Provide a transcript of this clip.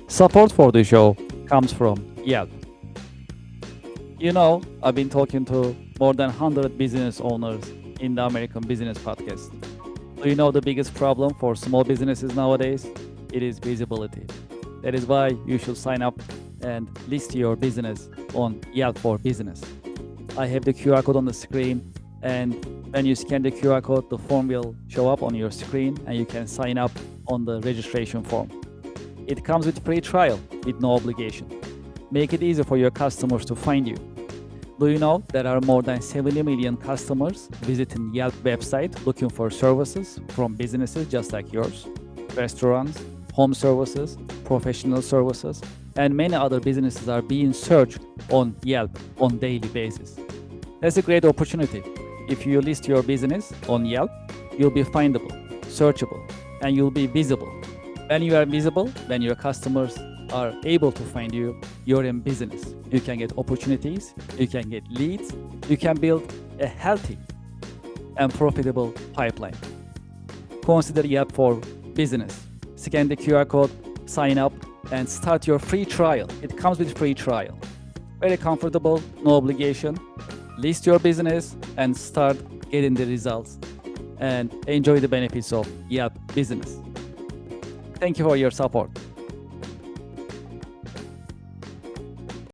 Support for the show comes from Yelp. You know, I've been talking to more than 100 business owners in the American Business Podcast. Do you know the biggest problem for small businesses nowadays? It is visibility. That is why you should sign up and list your business on Yelp for Business. I have the QR code on the screen, and when you scan the QR code, the form will show up on your screen and you can sign up on the registration form. It comes with free trial with no obligation. Make it easy for your customers to find you. Do you know there are more than 70 million customers visiting Yelp website looking for services from businesses just like yours? Restaurants, home services, professional services, and many other businesses are being searched on Yelp on daily basis. That's a great opportunity. If you list your business on Yelp, you'll be findable, searchable, and you'll be visible. When you are visible, when your customers are able to find you, you're in business. You can get opportunities, you can get leads, you can build a healthy and profitable pipeline. Consider Yelp for Business. Scan the QR code, sign up, and start your free trial. It comes with free trial. Very comfortable, no obligation. List your business and start getting the results and enjoy the benefits of Yelp Business. Thank you for your support.